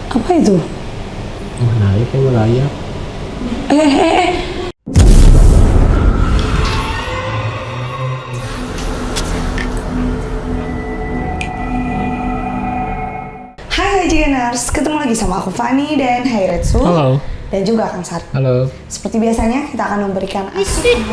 Apa itu? Menarik ya, melayap. Eh. Hai Jigeners, ketemu lagi sama aku Fani dan Hairetsu. Halo. Dan juga Kang Sar. Halo. Seperti biasanya kita akan memberikan asupan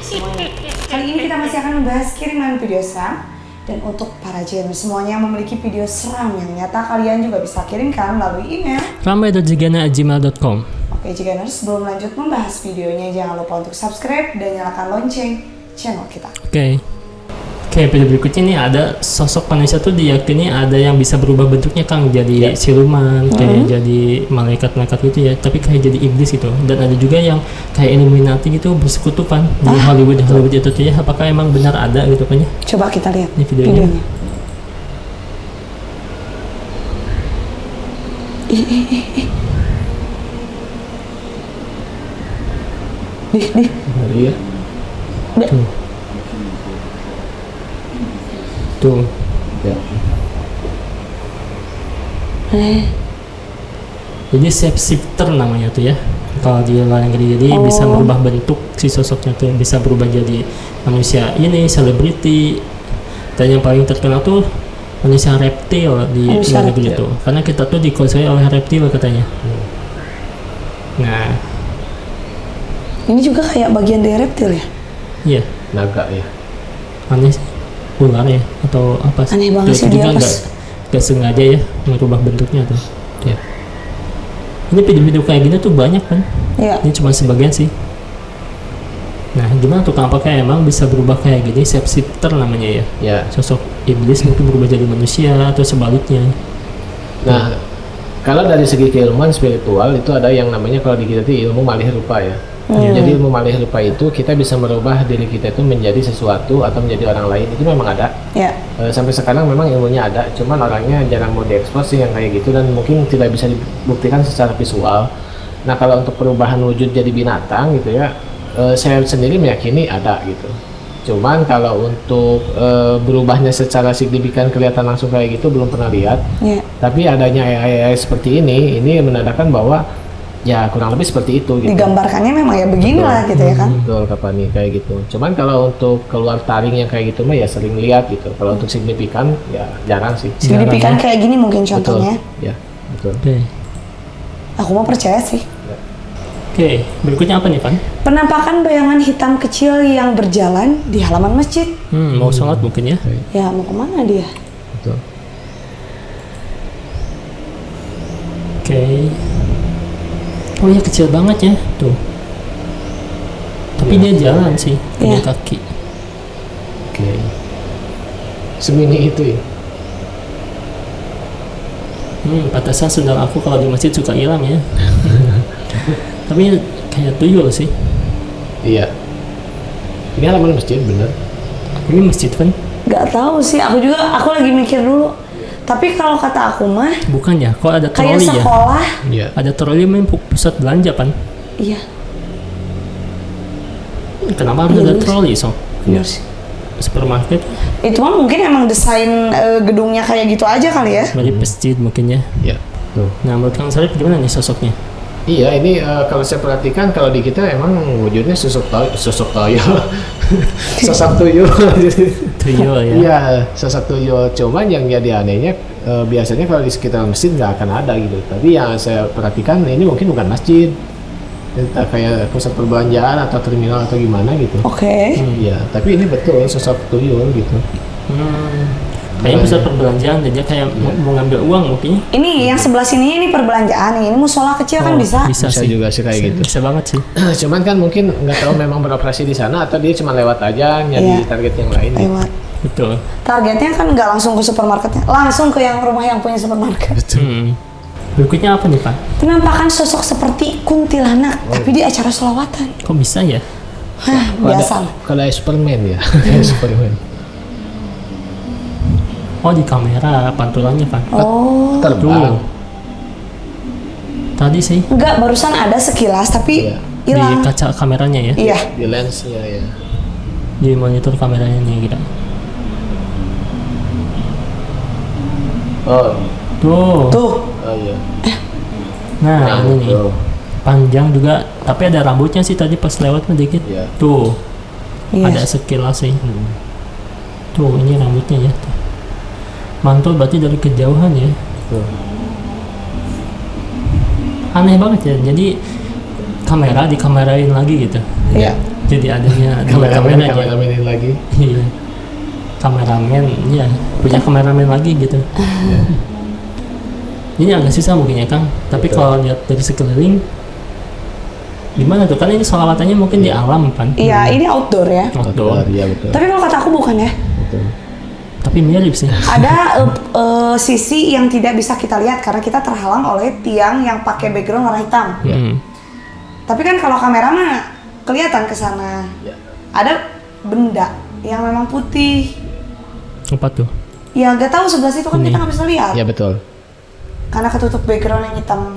semuanya. Kali ini kita masih akan membahas kiriman video seram. Dan untuk para Jigeners semuanya yang memiliki video seram yang nyata, kalian juga bisa kirimkan melalui email ramai.jigana@gmail.com. Oke Jigeners, sebelum lanjut membahas videonya, jangan lupa untuk subscribe dan nyalakan lonceng channel kita. Oke, video berikutnya nih ada sosok manusia tuh diyakini ada yang bisa berubah bentuknya, Kang, jadi siluman, kayak jadi malaikat-malaikat gitu ya, tapi kayak jadi iblis gitu. Dan ada juga yang kayak Illuminati gitu bersekutu kan di Hollywood itu tuh ya. Apakah emang benar ada gitu kan ya? Coba kita lihat Ini videonya. Ih. Iya. Tuh. Ya. Jadi shapeshifter namanya tuh ya. Kalau di luar negeri, jadi bisa merubah bentuk si sosoknya tuh, bisa berubah jadi manusia ini, selebriti. Dan yang paling terkenal tuh manusia reptil di luar negeri itu. Karena kita tuh dikuasai oleh reptil katanya. Nah, ini juga kayak bagian dari reptil ya? iya. Naga ya. Aneh sih. Ular ya atau apa sih? Aneh banget sih dia dia nggak sengaja ya merubah bentuknya tuh. Ya. Ini video-video kayak gini tuh banyak kan? Iya. Ini cuma sebagian sih. Nah, gimana tuh, apakah emang bisa berubah kayak gini? Shapeshifter namanya ya. Ya. Sosok iblis mungkin berubah jadi manusia atau sebaliknya. Nah, kalau dari segi keilmuan spiritual itu ada yang namanya, kalau di kita itu ilmu malih rupa ya. Jadi ilmu malih rupa itu kita bisa merubah diri kita itu menjadi sesuatu atau menjadi orang lain, itu memang ada. Iya. Sampai sekarang memang ilmunya ada, cuman orangnya jarang mau diekspos sih yang kayak gitu, dan mungkin tidak bisa dibuktikan secara visual. Nah, kalau untuk perubahan wujud jadi binatang gitu ya, saya sendiri meyakini ada gitu. Cuman kalau untuk berubahnya secara signifikan kelihatan langsung kayak gitu belum pernah lihat. Iya. Tapi adanya AI seperti ini menandakan bahwa ya kurang lebih seperti itu gitu. Digambarkannya memang ya beginilah gitu ya kan? Betul, kapan nih kayak gitu. Cuman kalau untuk keluar taring yang kayak gitu mah ya sering lihat gitu. Kalau untuk signifikan ya jarang sih. Signifikan kayak gini mungkin contohnya. Betul. Ya, betul. Oke. Aku mau percaya sih. Oke, berikutnya apa nih, Pan? Penampakan bayangan hitam kecil yang berjalan di halaman masjid. Mau sholat mungkin ya? Ya mau kemana dia? Betul. Oke. Oh ya, kecil banget ya, tuh. Tapi dia jalan sih, punya Iya. kaki. Oke. Semini itu ya. Pantesan sendal aku kalau di masjid suka hilang ya. Tapi kayak tuyul sih. Iya. Ini halaman masjid bener. Ini masjid kan? Gak tahu sih. Aku lagi mikir dulu. Tapi kalau kata aku mah Bukan ya? Kok ada kayak troli ya? sekolah. Iya. Ada troli main pusat belanja, Pan? Iya. Kenapa harus Iya, ada bener troli, so? Bener sih. Supermarket? Itu mah mungkin emang desain gedungnya kayak gitu aja kali ya. Dari masjid mungkin ya. Iya. Tuh. Nah, menurut Kang Sarip gimana nih sosoknya? Iya, ini kalau saya perhatikan kalau di kita emang wujudnya sosok tuyul. Sosok tuyul. Tuyul ya? Iya, sosok tuyul. Cuman yang jadi anehnya biasanya kalau di sekitar masjid nggak akan ada gitu. Tapi yang saya perhatikan ini mungkin bukan masjid. Entah kayak pusat perbelanjaan atau terminal atau gimana gitu. Oke. Iya, tapi ini betul sosok tuyul gitu. Kayaknya pusat perbelanjaan dan dia kayak mau ngambil uang mungkin. Ini yang sebelah sini ini perbelanjaan. Ini musola kecil kan bisa. Bisa Bisa sih. juga sih kayak gitu. Bisa banget sih. Cuman kan mungkin nggak tahu memang beroperasi di sana atau dia cuma lewat aja nyari Iya. target yang lain. Gitu. Lewat. Betul. Targetnya kan nggak langsung ke supermarketnya, langsung ke yang rumah yang punya supermarket. Berikutnya apa nih, Pak? Penampakan sosok seperti kuntilanak, tapi di acara sholawatan. Kok bisa ya? Hah, biasa lah. Kalau Superman ya, kayak Superman. Oh, di kamera pantulannya, Pak. Oh, Terbang. Tadi sih enggak, barusan ada sekilas tapi Iya. di hilang. kaca kameranya ya. Iya. Di lensnya ya. Di monitor kameranya nih kita. Oh, Tuh. Tuh, Oh iya. Nah, ini nih. tuh. Panjang juga, tapi ada rambutnya sih tadi pas lewat sedikit. Iya. Tuh, Iya. ada sekilas sih. Tuh, ini rambutnya ya. Tuh. Mantul berarti dari kejauhan ya. Tuh. Aneh banget ya. Jadi kamera dikamerain lagi gitu. Iya. Jadi adanya dua kamera aja. Kameramenin lagi. Iya. Kameramen, ya punya kameramen lagi gitu. Ini agak susah mungkin ya Kang. Tapi Betul. kalau lihat dari sekeliling, gimana tuh? Kan ini solawatannya mungkin di alam kan. Iya, ini outdoor ya. Outdoor. Iya betul. Tapi kalau kata aku bukan ya. Betul. Tapi mirip sih. Ada sisi yang tidak bisa kita lihat karena kita terhalang oleh tiang yang pakai background warna hitam. Hmm. Tapi kan kalau kamera mah kelihatan ke sana. Ya. Ada benda yang memang putih. Apa tuh? Ya nggak tahu sebelah situ kan Ini. kita nggak bisa lihat. Iya betul. Karena ketutup background yang hitam.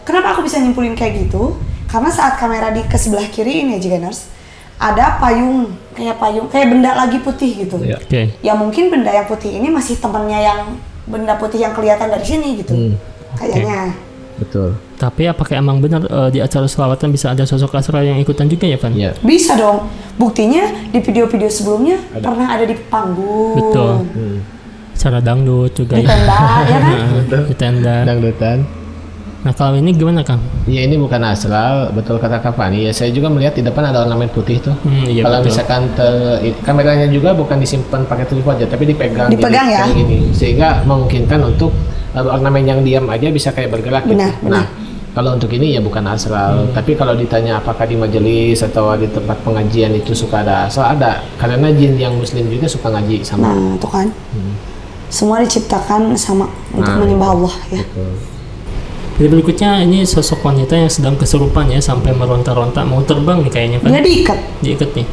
Kenapa aku bisa nyimpulin kayak gitu? Karena saat kamera di ke sebelah kiri ini ya Jiganers, ada payung, kayak benda lagi putih gitu. Iya. Oke. Ya mungkin benda yang putih ini masih temannya yang benda putih yang kelihatan dari sini gitu. Kayaknya. Betul. Tapi apakah emang benar di acara selawatan bisa ada sosok Asra yang ikutan juga ya Van? Iya. Bisa dong. Buktinya di video-video sebelumnya pernah ada di panggung. Betul. Cara dangdut juga Di ya. tenda, ya kan? Di tenda. Dangdutan. Nah kalau ini gimana Kang? Ya ini bukan astral, betul kata Kak Fani. Ya saya juga melihat di depan ada ornamen putih tuh. Iya Kalau betul. misalkan kameranya juga bukan disimpan pakai telepon aja, tapi dipegang. Dipegang gini, ya? kayak gini. Sehingga memungkinkan untuk ornamen yang diam aja bisa kayak bergerak. Benar, gitu. benar. Nah, kalau untuk ini ya bukan astral. Tapi kalau ditanya apakah di majelis atau di tempat pengajian itu suka ada astral, ada. Karena jin yang muslim juga suka ngaji sama. Nah, itu kan. Semua diciptakan sama untuk Nah, menyembah Allah ya. Betul. Jadi berikutnya ini sosok wanita yang sedang kesurupan ya sampai meronta-ronta mau terbang nih kayaknya Van. Dia diikat. Diikat nih.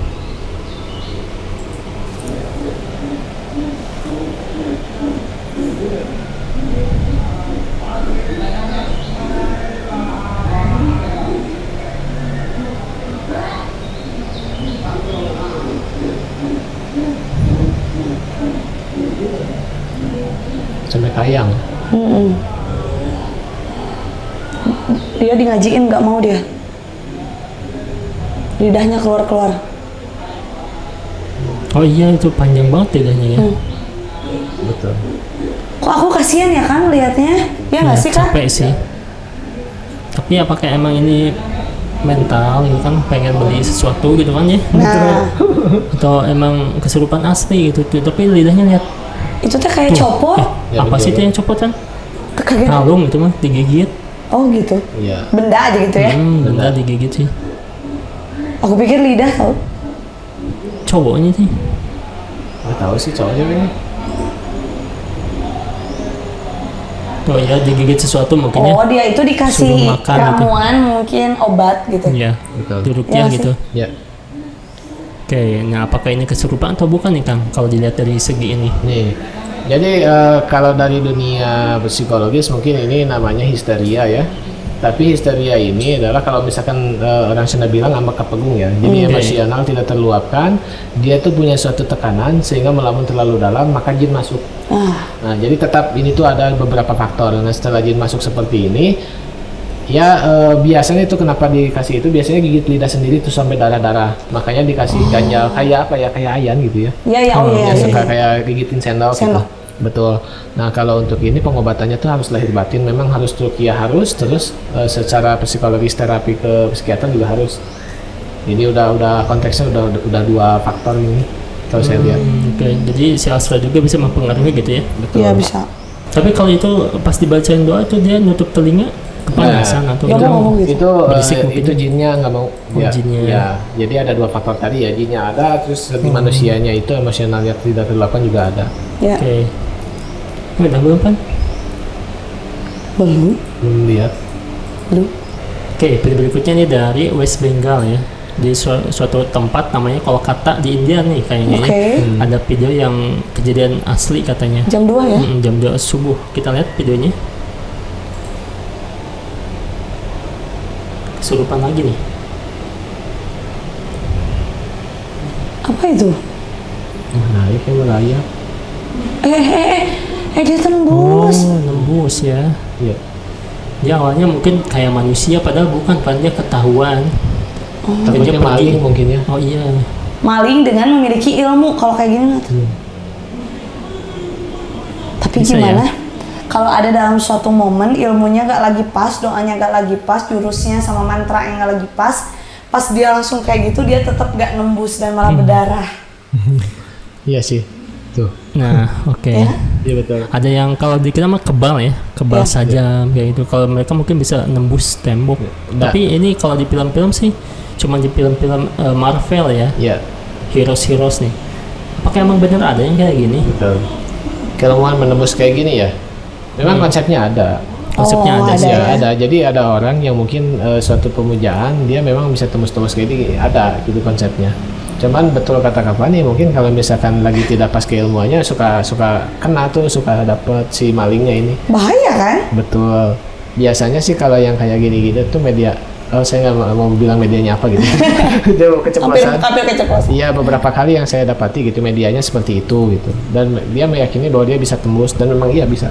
Sampai kayang. Dia di ngajiin nggak mau dia. Lidahnya keluar-keluar. Oh iya itu panjang banget lidahnya ya. Betul. Kok aku kasihan ya kan liatnya? Ya nggak sih Kak? Capek sih. Tapi apakah emang ini mental gitu kan pengen beli sesuatu gitu kan ya? Nah, Atau emang kesurupan asli gitu tuh. Tapi lidahnya lihat itu teh kayak tuh. copot. Ya, Apa betul. sih itu yang copot kan? Kaget. Kalung itu mah digigit. Oh gitu. Iya. Benda aja gitu ya. Benda digigit sih. Aku pikir lidah tau. Cowoknya sih. Nggak tahu sih cowoknya ini. Tuh ya digigit sesuatu mungkin ya. Oh dia itu Suruh dikasih makan gitu. ramuan mungkin obat gitu. Iya. Betul. Dirukyah Iya gitu. Ya. Oke, nah apakah ini kesurupan atau bukan nih Kang? Kalau dilihat dari segi ini. Nih, jadi kalau dari dunia psikologis mungkin ini namanya histeria ya. Tapi histeria ini adalah kalau misalkan orang Sunda bilang ngambek kepegung ya. Jadi emosional tidak terluapkan, dia tuh punya suatu tekanan sehingga melamun terlalu dalam maka jin masuk. Nah, jadi tetap ini tuh ada beberapa faktor. Nah, setelah jin masuk seperti ini, ya biasanya itu kenapa dikasih itu biasanya gigit lidah sendiri tuh sampai darah-darah. Makanya dikasih ganjal kayak apa ya? Kayak ayan gitu ya. Iya iya oh iya. Ya, iya. suka kayak gigitin sendok, Sendok. gitu. Betul. Nah kalau untuk ini pengobatannya tuh harus lahir batin, memang harus ruqyah harus, terus secara psikologis terapi ke psikiater juga harus. Jadi udah konteksnya udah dua faktor ini kalau saya lihat. Oke, jadi si Asra juga bisa mempengaruhi gitu ya. Betul. Iya bisa. Tapi kalau itu pas dibacain doa itu dia nutup telinga kepanasan atau Dia gitu. mau ngomong gitu. Berisik mungkin. Itu jinnya nggak mau. Oh, jinnya. Ya, jadi ada dua faktor tadi ya, jinnya ada, terus di manusianya itu emosionalnya tidak terlakukan juga ada. Ya. Oke. Udah belum kan? Belum. Belum lihat. Belum. Oke, video berikutnya nih dari West Bengal ya. Di suatu tempat namanya Kolkata di India nih kayaknya Oke. ya. Ada video yang kejadian asli katanya. Jam 2 ya. Jam 2 subuh. Kita lihat videonya. Kesurupan lagi nih. Apa itu? Menarik ya melayang. Dia tembus. Nembus ya. Iya. Dia awalnya mungkin kayak manusia padahal bukan, padahal dia ketahuan. Takutnya Dia pergi. maling mungkin ya. Oh iya. Maling dengan memiliki ilmu kalau kayak gini mah. Tapi Bisa gimana? ya? Kalau ada dalam suatu momen ilmunya gak lagi pas, doanya gak lagi pas, jurusnya sama mantra yang gak lagi pas dia langsung kayak gitu dia tetap gak nembus dan malah berdarah. Iya sih. Tuh. Nah, oke. Ya? Iya betul. Ada yang kalau dikira mah kebal ya, kebal Ya. saja kayak gitu. Kalau mereka mungkin bisa nembus tembok. Nah. Tapi ini kalau di film-film sih cuma di film-film Marvel ya, Iya. heroes nih. Apakah emang benar ada yang kayak gini? Betul. Keilmuan menembus kayak gini ya. Memang konsepnya ada. Konsepnya Oh, ada ada sih. ya. Ada. Jadi ada orang yang mungkin suatu pemujaan dia memang bisa tembus-tembus kayak gini, ada gitu konsepnya. Cuman betul kata Kapani, mungkin kalau misalkan lagi tidak pas keilmuannya suka kena tuh, suka dapet si malingnya ini. Bahaya kan? Betul. Biasanya sih kalau yang kayak gini-gini tuh media, saya nggak mau bilang medianya apa gitu. Dia keceplosan. Hampir keceplosan. Iya, beberapa kali yang saya dapati gitu medianya seperti itu gitu. Dan dia meyakini bahwa dia bisa tembus dan memang iya bisa.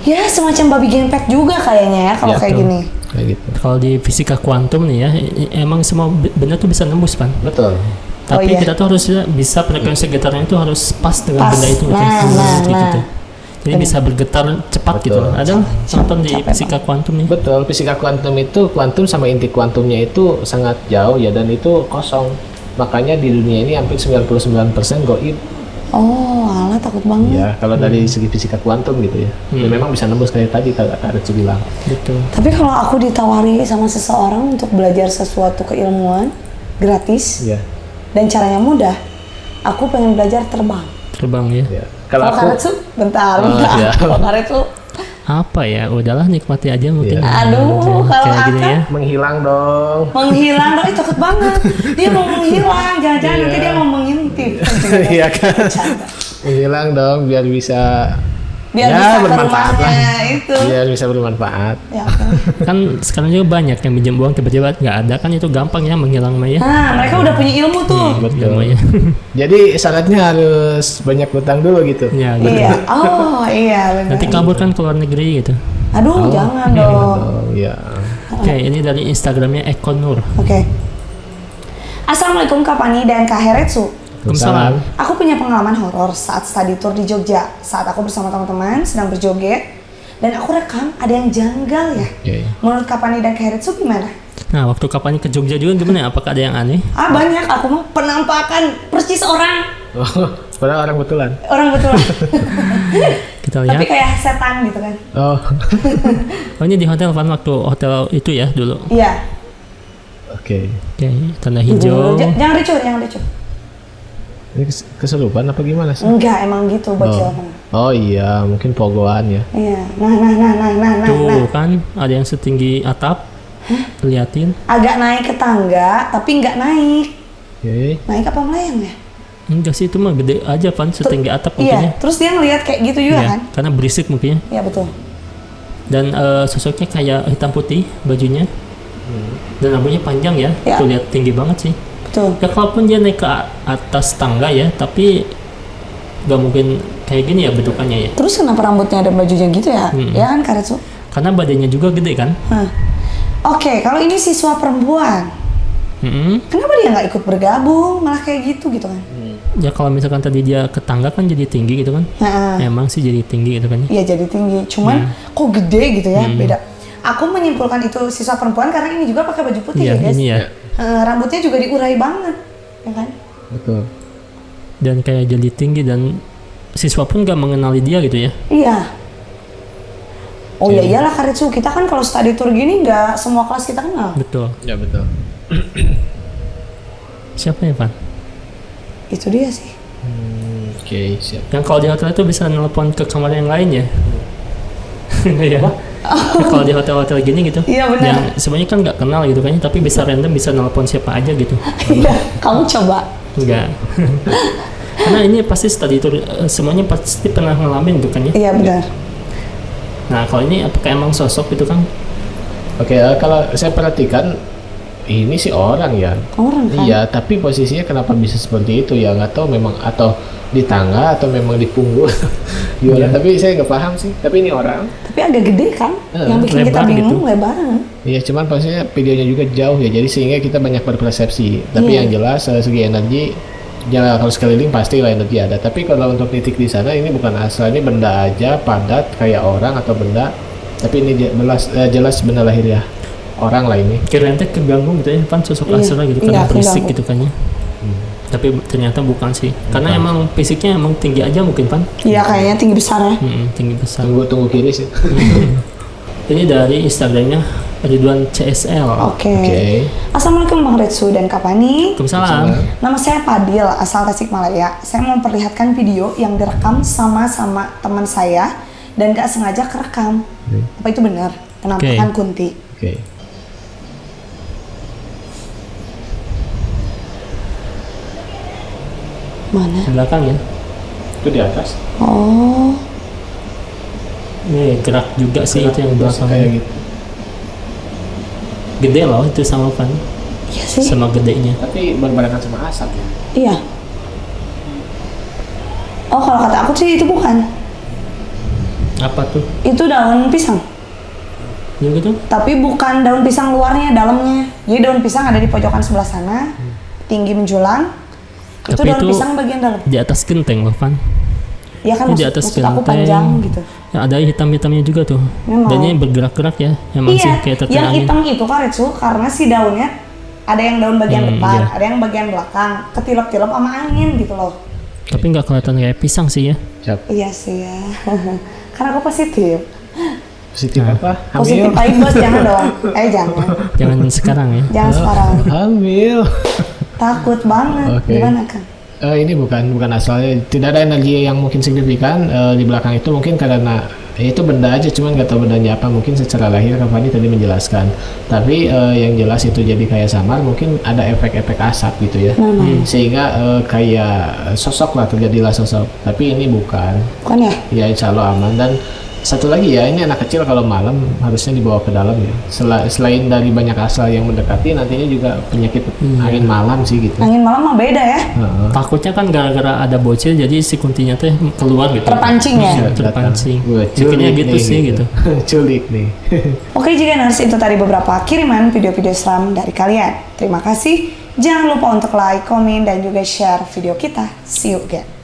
Ya semacam babi gempek juga kayaknya ya kalau Ya, kayak betul. gini. Kayak gitu. Kalau di fisika kuantum nih ya, emang semua benda tuh bisa nembus kan. Betul. Tapi iya. kita tuh harus bisa frekuensi getarnya itu harus pas dengan Pas. benda itu. Nah. Tuh. Jadi bisa bergetar cepat gitu. Betul. Ada nonton di Capek fisika kuantum nih. Betul, fisika kuantum itu kuantum sama inti kuantumnya itu sangat jauh ya dan itu kosong. Makanya di dunia ini hampir 99% goib. Oh, alah takut banget. Ya, kalau dari segi fisika kuantum gitu ya. Ya memang bisa nembus kayak tadi kalau Kak Aritsu bilang. Betul. Tapi kalau aku ditawari sama seseorang untuk belajar sesuatu keilmuan gratis Iya. dan caranya mudah, aku pengen belajar terbang. Terbang ya. Ya. Kalau Kalau aku Karetsu, bentar. iya. Kalau Karetsu, Apa ya? Udahlah nikmati aja mungkin. Iya. aduh, kalau Kayak gini Aka ya. menghilang dong. menghilang, dong, takut banget. Dia mau menghilang, jangan-jangan nanti dia mau mengintip. Iya kan? Bercanda. Menghilang dong biar bisa Biar ya, bisa ke bermanfaat lah. rumahnya itu. Biar bisa bermanfaat. Ya, oke. Kan sekarang juga banyak yang pinjam uang tiba-tiba nggak ada kan, itu gampang ya menghilang mah ya. Nah, mereka udah punya ilmu tuh. Betul. Ilmu ya. Jadi syaratnya harus banyak utang dulu gitu. Ya, gitu. Iya. Oh, iya benar. Nanti kabur kan ke luar negeri gitu. Aduh, jangan dong. Oh, iya. Oke, ini dari Instagramnya Eko Nur. Oke. Assalamualaikum Kak Pani dan Kak Heretsu. Waalaikumsalam. Aku punya pengalaman horor saat study tour di Jogja. Saat aku bersama teman-teman sedang berjoget dan aku rekam ada yang janggal ya. Oke. Menurut Kak Pani dan Kak Heretsu gimana? Nah, waktu kapan ke Jogja juga gimana? Apakah ada yang aneh? Banyak. Aku mah penampakan persis orang Oh, padahal orang betulan. betul. Kita Tapi lihat. kayak setan gitu kan? Oh. Oh, ini di hotel kan, waktu hotel itu ya dulu. Iya. Oke. Oke, tanda hijau. Jangan ricu, jangan ricu. Ini kesurupan apa gimana sih? Enggak, emang gitu bocil. Oh iya, mungkin pogoan ya. Iya. Nah. Tuh kan ada yang setinggi atap. Liatin. Agak naik ke tangga, tapi nggak naik. Oke. Naik apa melayang ya? Enggak sih, itu mah gede aja pan, setinggi atap mungkin ya. Iya, terus dia ngeliat kayak gitu juga Iya, kan? karena berisik mungkin ya. Iya betul. Dan sosoknya kayak hitam putih bajunya. Dan rambutnya panjang ya. Ya. Tuh lihat tinggi banget sih. Betul. Ya kalaupun dia naik ke atas tangga ya, tapi nggak mungkin kayak gini ya bentukannya ya. Terus kenapa rambutnya dan bajunya gitu ya? Ya kan Karetsu? Karena badannya juga gede kan. Oke, kalau ini siswa perempuan, kenapa dia nggak ikut bergabung, malah kayak gitu kan? Ya kalau misalkan tadi dia ke tangga kan jadi tinggi gitu kan. Nah, Emang sih jadi tinggi gitu kan. iya jadi tinggi. Cuman kok gede gitu ya, beda. Aku menyimpulkan itu siswa perempuan karena ini juga pakai baju putih Iya, ya guys. ini ya. Rambutnya juga diurai banget, ya kan? Betul. Dan kayak jadi tinggi dan siswa pun nggak mengenali dia gitu ya. Iya. Oh ya iyalah Karetsu, kita kan kalau study tour gini nggak semua kelas kita kenal. Betul. Ya betul. Siapa ya Pan? Itu dia sih. Oke, siap. Yang kalau di hotel itu bisa nelpon ke kamar yang lain ya? Iya. Kalau di hotel-hotel gini gitu. Iya, benar. Yang sebenarnya kan nggak kenal gitu kan, tapi bisa random bisa nelpon siapa aja gitu. Iya, kamu coba. Enggak. Karena ini pasti study tour, semuanya pasti pernah ngalamin gitu kan ya. Iya benar. Nah kalau ini apakah emang sosok gitu kan? Oke, kalau saya perhatikan ini sih orang ya. Orang kan? Iya, tapi posisinya kenapa bisa seperti itu ya nggak tahu memang atau di tangga atau memang di punggung gimana, tapi saya nggak paham sih, tapi ini orang. Tapi agak gede kan? Yang bikin kita lebar bingung gitu. lebaran. Iya, cuman pastinya videonya juga jauh ya, jadi sehingga kita banyak berpersepsi. Tapi Iya. yang jelas dari segi energi, ya kalau sekeliling pasti lah energi ada. Tapi kalau untuk titik di sana ini bukan asal, ini benda aja padat kayak orang atau benda. Tapi ini jelas benda lahiriah orang lah ini. Kirain teh keganggu gitu ya, pan sosok Iya. asal gitu Iya, karena berisik keganggu. gitu kan ya. Tapi ternyata bukan sih, karena emang fisiknya emang tinggi aja mungkin pan. Iya kayaknya tinggi besar ya. Tinggi besar. Tunggu kiri sih. Ini dari Instagramnya Ridwan CSL. Oke. Oke. Assalamualaikum Bang Retsu dan Kak Pani. Waalaikumsalam. Nama saya Padil, asal Tasikmalaya. Saya mau memperlihatkan video yang direkam sama teman saya dan gak sengaja kerekam. Apa itu benar? Penampakan Kunti. Oke. Mana? Di belakang ya. Itu di atas. Oh, Ini gerak juga sih itu yang Terus belakang. kayak gitu. Gede loh itu sama pan, iya sih. sama gedenya. Tapi berbarengan sama asap ya. Iya. Oh, kalau kata aku sih itu bukan. Apa tuh? Itu daun pisang. Ya gitu? Tapi bukan daun pisang luarnya, dalamnya. Jadi daun pisang ada di pojokan sebelah sana, tinggi menjulang. Itu Tapi daun itu pisang bagian dalam. Di atas genteng loh pan. Ya kan Di maksud, atas maksud aku genteng. panjang gitu. Ya, ada hitam-hitamnya juga tuh. Memang. Dan ini bergerak-gerak ya. Emang sih Iya, kayak yang terkena angin. hitam itu kan Retsu, karena si daunnya ada yang daun bagian depan, iya. ada yang bagian belakang, ketilep-tilep sama angin gitu loh. Tapi nggak kelihatan kayak pisang sih ya. Siap. Iya sih ya. Karena aku positif. Positif apa? Positif Hamil. bos jangan dong. Jangan. Jangan sekarang ya. Jangan sekarang. Hamil. Takut banget. Oke. Gimana kan? Ini bukan asalnya, tidak ada energi yang mungkin signifikan di belakang itu, mungkin karena itu benda aja, cuman nggak tahu bendanya apa, mungkin secara lahir Kak Fani tadi menjelaskan, tapi yang jelas itu jadi kayak samar, mungkin ada efek-efek asap gitu ya, sehingga kayak sosok lah, terjadilah sosok, tapi ini bukan, Bukan ya? ya insya Allah aman. Dan satu lagi ya, ini anak kecil kalau malam harusnya dibawa ke dalam ya, selain dari banyak asal yang mendekati, nantinya juga penyakit angin malam sih gitu. Angin malam mah beda ya. Heeh. Takutnya kan gara-gara ada bocil jadi si kuntinya teh keluar gitu. Terpancing ya. Terpancing. Gua Bikinnya culik gitu nih, sih gitu. Culik nih. Oke Jiganers, itu tadi beberapa kiriman video-video seram dari kalian. Terima kasih. Jangan lupa untuk like, komen, dan juga share video kita. See you again.